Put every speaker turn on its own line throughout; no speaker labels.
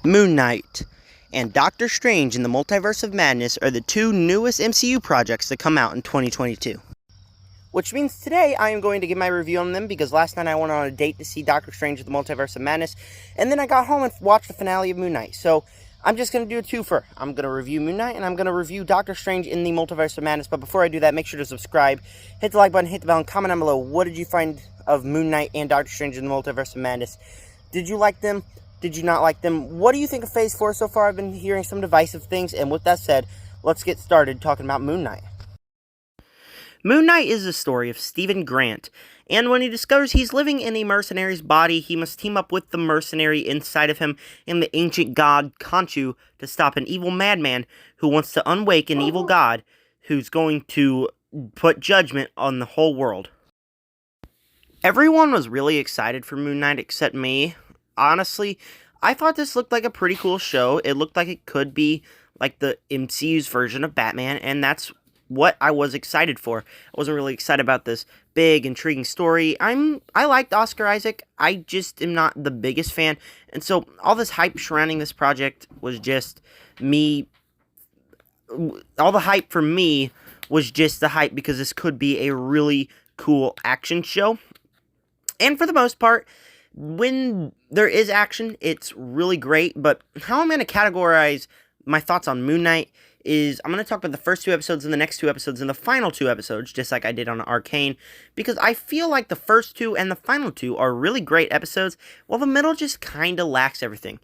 Moon Knight and Doctor Strange in the Multiverse of Madness are the two newest MCU projects that come out in 2022. Which means today I am going to give my review on them because last night I went on a date to see Doctor Strange in the Multiverse of Madness, and then I got home and watched the finale of Moon Knight. So I'm just going to do a twofer. I'm going to review Moon Knight and I'm going to review Doctor Strange in the Multiverse of Madness. But before I do that, make sure to subscribe, hit the like button, hit the bell, and comment down below. What did you find of Moon Knight and Doctor Strange in the Multiverse of Madness? Did you like them? Did you not like them? What do you think of Phase 4 so far? I've been hearing some divisive things, and with that said, let's get started talking about Moon Knight. Moon Knight is the story of Stephen Grant, and when he discovers he's living in a mercenary's body, he must team up with the mercenary inside of him and the ancient god Khonshu to stop an evil madman who wants to unwake an evil god who's going to put judgment on the whole world. Everyone was really excited for Moon Knight except me. Honestly, I thought this looked like a pretty cool show. It looked like it could be like the MCU's version of Batman, and that's what I was excited for. I wasn't really excited about this big, intriguing story. I liked Oscar Isaac. I just am not the biggest fan, and so all this hype surrounding this project was just me. All the hype for me was just the hype because this could be a really cool action show. And for the most part, when there is action, it's really great, but how I'm going to categorize my thoughts on Moon Knight is I'm going to talk about the first two episodes and the next two episodes and the final two episodes, just like I did on Arcane, because I feel like the first two and the final two are really great episodes, while the middle just kind of lacks everything.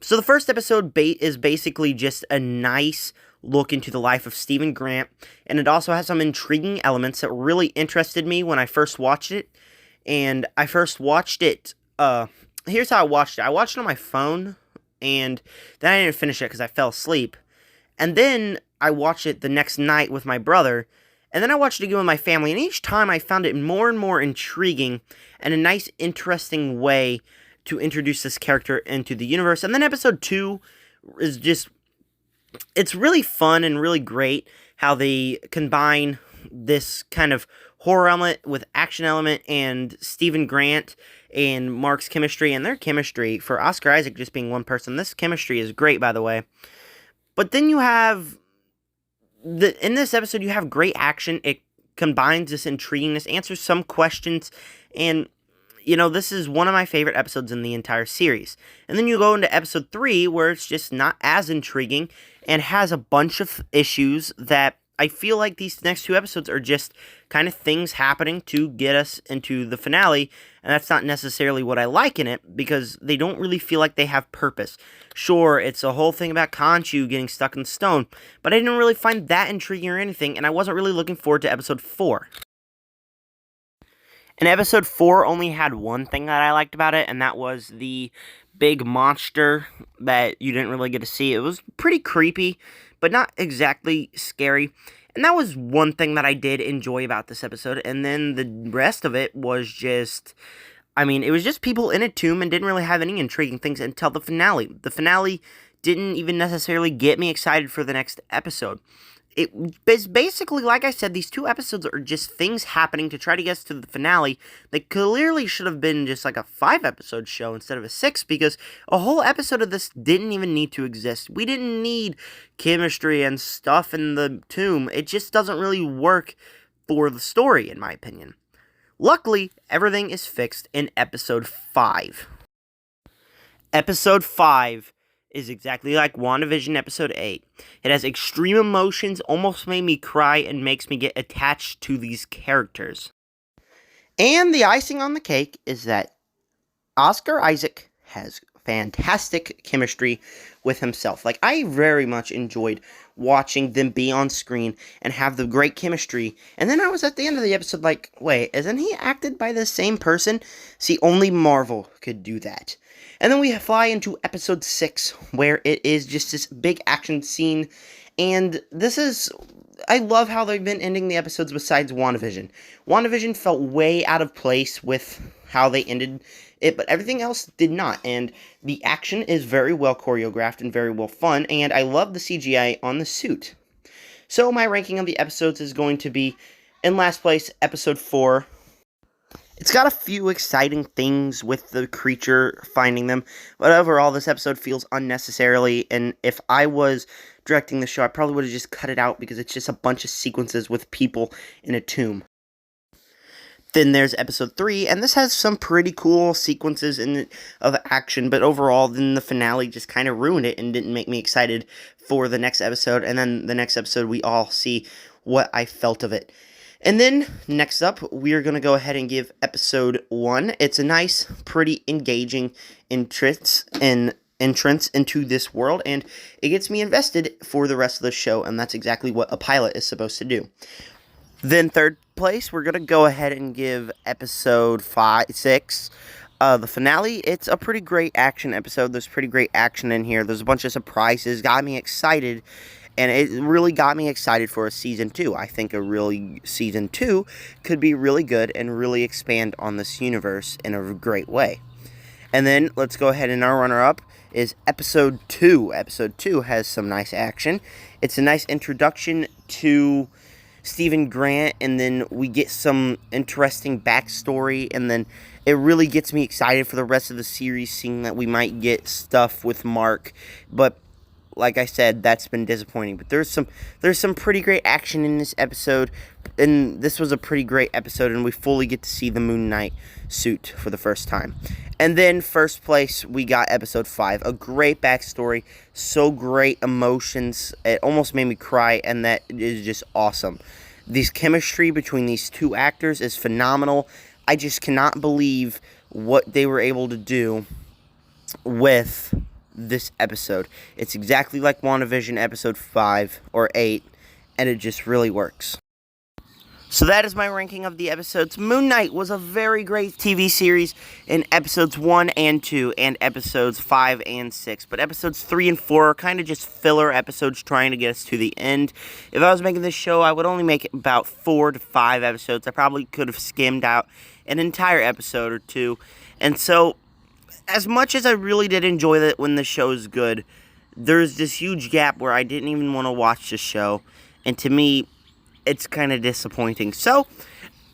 So the first episode is basically just a nice look into the life of Stephen Grant, and it also has some intriguing elements that really interested me when I first watched it, and I first watched it here's how I watched it. I watched it on my phone, and then I didn't finish it because I fell asleep. And then I watched it the next night with my brother, and then I watched it again with my family, and each time I found it more and more intriguing and a nice, interesting way to introduce this character into the universe. And then episode 2 is just, it's really fun and really great how they combine this kind of horror element with action element and Stephen Grant and Mark's chemistry, and their chemistry, for Oscar Isaac just being one person, this chemistry is great, by the way. But then you have, in this episode, you have great action. It combines this intriguiness, answers some questions, and, you know, this is one of my favorite episodes in the entire series. And then you go into episode 3, where it's just not as intriguing, and has a bunch of issues that I feel like these next two episodes are just kind of things happening to get us into the finale, and that's not necessarily what I like in it, because they don't really feel like they have purpose. Sure, it's a whole thing about Khonshu getting stuck in stone, but I didn't really find that intriguing or anything, and I wasn't really looking forward to episode 4. And episode 4 only had one thing that I liked about it, and that was the big monster that you didn't really get to see. It was pretty creepy, but not exactly scary. And that was one thing that I did enjoy about this episode. And then the rest of it was just, I mean, it was just people in a tomb and didn't really have any intriguing things until the finale. The finale didn't even necessarily get me excited for the next episode. It's basically, like I said, these two episodes are just things happening to try to get us to the finale. They clearly should have been just like a 5-episode show instead of a 6, because a whole episode of this didn't even need to exist. We didn't need chemistry and stuff in the tomb. It just doesn't really work for the story, in my opinion. Luckily, everything is fixed in episode 5. Episode 5 is exactly like WandaVision episode 8. It has extreme emotions, almost made me cry, and makes me get attached to these characters. And the icing on the cake is that Oscar Isaac has fantastic chemistry with himself. Like, I very much enjoyed watching them be on screen and have the great chemistry. And then I was at the end of the episode like, wait, isn't he acted by the same person? See, only Marvel could do that. And then we fly into episode 6, where it is just this big action scene. And this is, I love how they've been ending the episodes besides WandaVision. WandaVision felt way out of place with how they ended it, but everything else did not. And the action is very well choreographed and very well fun, and I love the CGI on the suit. So my ranking of the episodes is going to be, in last place, episode 4. It's got a few exciting things with the creature finding them, but overall, this episode feels unnecessarily. And if I was directing the show, I probably would have just cut it out because it's just a bunch of sequences with people in a tomb. Then there's episode 3, and this has some pretty cool sequences in it of action, but overall, then the finale just kind of ruined it and didn't make me excited for the next episode. And then the next episode, we all see what I felt of it. And then, next up, we're going to go ahead and give episode 1. It's a nice, pretty engaging entrance into this world, and it gets me invested for the rest of the show, and that's exactly what a pilot is supposed to do. Then third place, we're going to go ahead and give episode 6, the finale. It's a pretty great action episode. There's pretty great action in here. There's a bunch of surprises. Got me excited. And it really got me excited for a Season 2. I think Season 2 could be really good and really expand on this universe in a great way. And then, let's go ahead and our runner-up is Episode 2. Episode 2 has some nice action. It's a nice introduction to Stephen Grant, and then we get some interesting backstory, and then it really gets me excited for the rest of the series, seeing that we might get stuff with Mark, but like I said, that's been disappointing. But there's some pretty great action in this episode, and this was a pretty great episode, and we fully get to see the Moon Knight suit for the first time. And then first place, we got episode 5, a great backstory, so great emotions, it almost made me cry, and that is just awesome. This chemistry between these two actors is phenomenal. I just cannot believe what they were able to do with this episode. It's exactly like WandaVision episode 5 or 8, and it just really works. So that is my ranking of the episodes. Moon Knight was a very great TV series in episodes 1 and 2 and episodes 5 and 6. But episodes 3 and 4 are kind of just filler episodes trying to get us to the end. If I was making this show, I would only make about 4 to 5 episodes. I probably could have skimmed out an entire episode or two. And so, as much as I really did enjoy it when the show is good, there's this huge gap where I didn't even want to watch the show. And to me, it's kind of disappointing. So,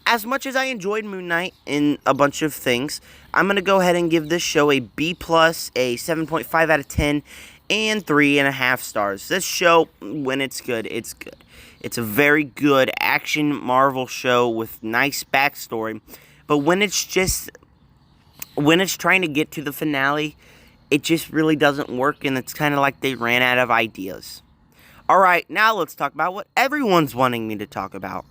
as much as I enjoyed Moon Knight in a bunch of things, I'm going to go ahead and give this show a B+, a 7.5 out of 10, and 3.5 stars. This show, when it's good, it's good. It's a very good action Marvel show with nice backstory. But when it's trying to get to the finale, it just really doesn't work, and it's kind of like they ran out of ideas. Alright, now let's talk about what everyone's wanting me to talk about.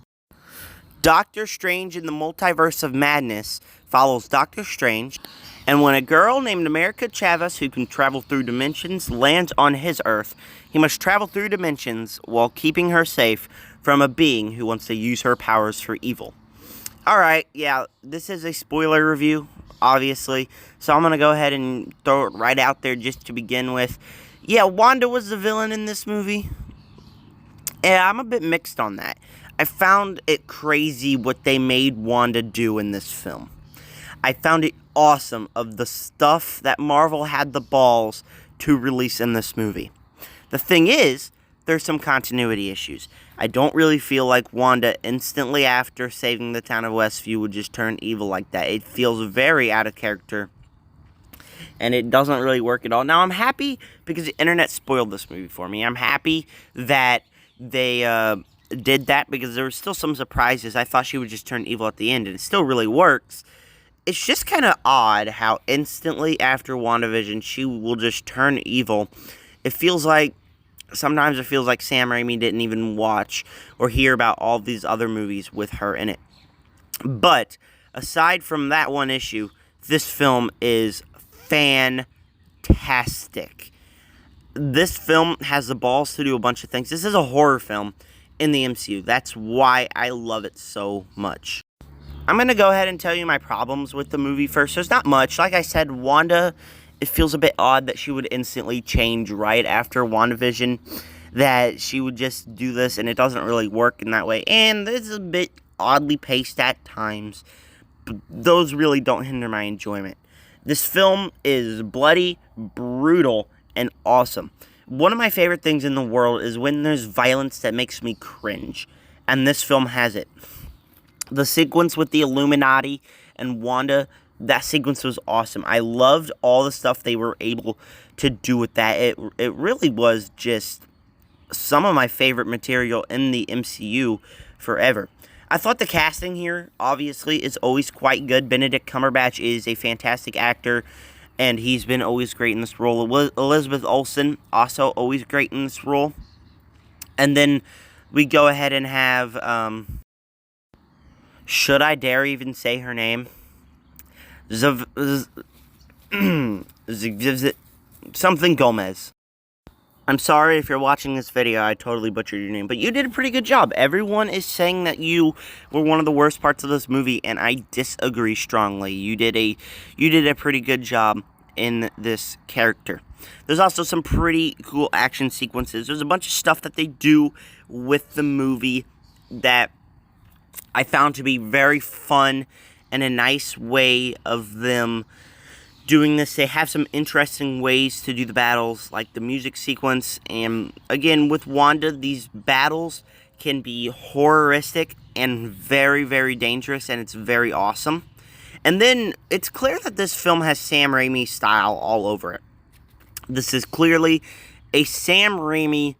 Doctor Strange in the Multiverse of Madness follows Doctor Strange, and when a girl named America Chavez, who can travel through dimensions, lands on his Earth, he must travel through dimensions while keeping her safe from a being who wants to use her powers for evil. Alright, yeah, this is a spoiler review, obviously, so I'm going to go ahead and throw it right out there just to begin with. Yeah, Wanda was the villain in this movie. Yeah, I'm a bit mixed on that. I found it crazy what they made Wanda do in this film. I found it awesome of the stuff that Marvel had the balls to release in this movie. The thing is, there's some continuity issues. I don't really feel like Wanda instantly after saving the town of Westview would just turn evil like that. It feels very out of character, and it doesn't really work at all. Now, I'm happy because the internet spoiled this movie for me. I'm happy that they did that because there were still some surprises. I thought she would just turn evil at the end, and it still really works. It's just kind of odd how instantly after WandaVision she will just turn evil. Sometimes it feels like Sam Raimi didn't even watch or hear about all these other movies with her in it. But aside from that one issue, this film is fantastic. This film has the balls to do a bunch of things. This is a horror film in the MCU. That's why I love it so much. I'm going to go ahead and tell you my problems with the movie first. There's not much. Like I said, Wanda, it feels a bit odd that she would instantly change right after WandaVision. That she would just do this, and it doesn't really work in that way. And it's a bit oddly paced at times. But those really don't hinder my enjoyment. This film is bloody, brutal, and awesome. One of my favorite things in the world is when there's violence that makes me cringe. And this film has it. The sequence with the Illuminati and Wanda, that sequence was awesome. I loved all the stuff they were able to do with that. It really was just some of my favorite material in the MCU forever. I thought the casting here, obviously, is always quite good. Benedict Cumberbatch is a fantastic actor, and he's been always great in this role. Elizabeth Olsen, also always great in this role. And then we go ahead and have, should I dare even say her name? Something Gomez. I'm sorry if you're watching this video, I totally butchered your name, but you did a pretty good job. Everyone is saying that you were one of the worst parts of this movie, and I disagree strongly. You did a pretty good job in this character. There's also some pretty cool action sequences. There's a bunch of stuff that they do with the movie that I found to be very fun and a nice way of them doing this. They have some interesting ways to do the battles, like the music sequence, and again, with Wanda, these battles can be horroristic and very, very dangerous, and it's very awesome. And then, it's clear that this film has Sam Raimi style all over it. This is clearly a Sam Raimi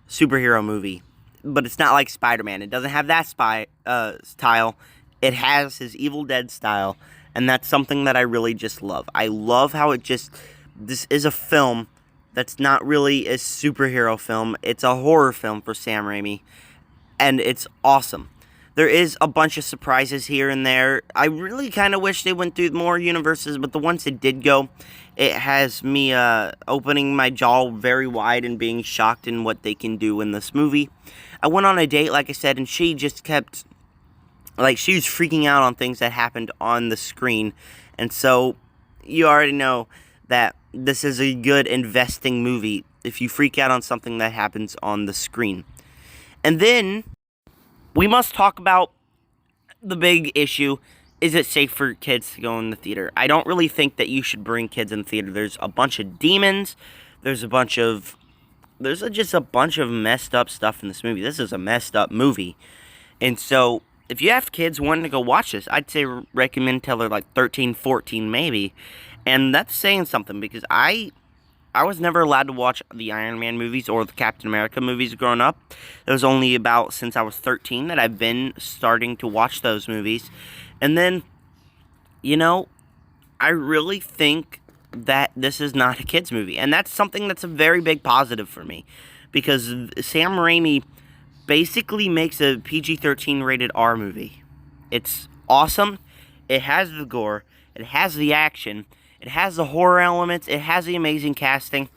superhero movie, but it's not like Spider-Man. It doesn't have that style. It has his Evil Dead style. And that's something that I really just love. I love how this is a film that's not really a superhero film. It's a horror film for Sam Raimi. And it's awesome. There is a bunch of surprises here and there. I really kind of wish they went through more universes, but the ones that did go, it has me opening my jaw very wide and being shocked in what they can do in this movie. I went on a date, like I said, and she just kept... she was freaking out on things that happened on the screen. And so, you already know that this is a good investing movie if you freak out on something that happens on the screen. And then, we must talk about the big issue. Is it safe for kids to go in the theater? I don't really think that you should bring kids in the theater. There's a bunch of demons. There's just a bunch of messed up stuff in this movie. This is a messed up movie. And so... if you have kids wanting to go watch this, I'd say recommend till they're like 13, 14 maybe. And that's saying something, because I was never allowed to watch the Iron Man movies or the Captain America movies growing up. It was only about since I was 13 that I've been starting to watch those movies. And then, I really think that this is not a kids movie. And that's something that's a very big positive for me. Because Sam Raimi basically makes a PG-13 rated R movie. It's awesome. It has the gore. It has the action. It has the horror elements. It has the amazing casting.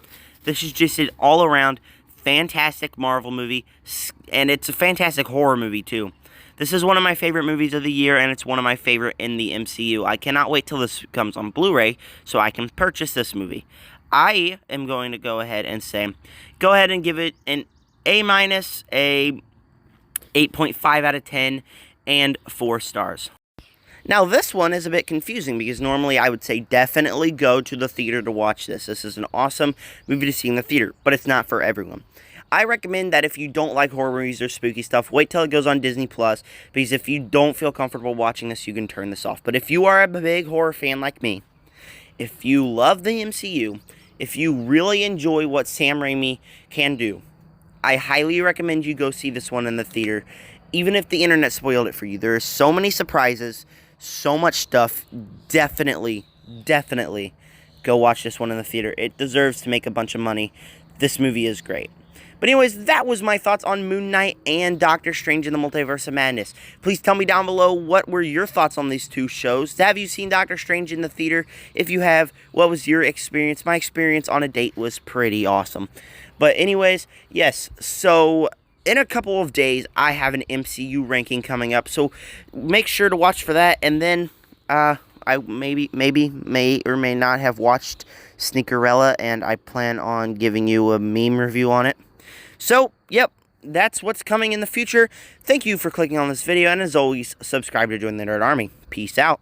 This is just an all-around fantastic Marvel movie. And it's a fantastic horror movie, too. This is one of my favorite movies of the year, and it's one of my favorite in the MCU. I cannot wait till this comes on Blu-ray so I can purchase this movie. I am going to go ahead and say, go ahead and give it an A-, a 8.5 out of 10, and 4 stars. Now, this one is a bit confusing, because normally I would say definitely go to the theater to watch this. This is an awesome movie to see in the theater, but it's not for everyone. I recommend that if you don't like horror movies or spooky stuff, wait till it goes on Disney+, because if you don't feel comfortable watching this, you can turn this off. But if you are a big horror fan like me, if you love the MCU, if you really enjoy what Sam Raimi can do, I highly recommend you go see this one in the theater, even if the internet spoiled it for you. There are so many surprises, so much stuff. Definitely go watch this one in the theater. It deserves to make a bunch of money. This movie is great. But anyways, that was my thoughts on Moon Knight and Doctor Strange in the Multiverse of Madness. Please tell me down below what were your thoughts on these two shows. Have you seen Doctor Strange in the theater? If you have, what was your experience? My experience on a date was pretty awesome. But anyways, yes, so in a couple of days, I have an MCU ranking coming up. So make sure to watch for that. And then I may or may not have watched Sneakerella, and I plan on giving you a meme review on it. So, yep, that's what's coming in the future. Thank you for clicking on this video, and as always, subscribe to join the Nerd Army. Peace out.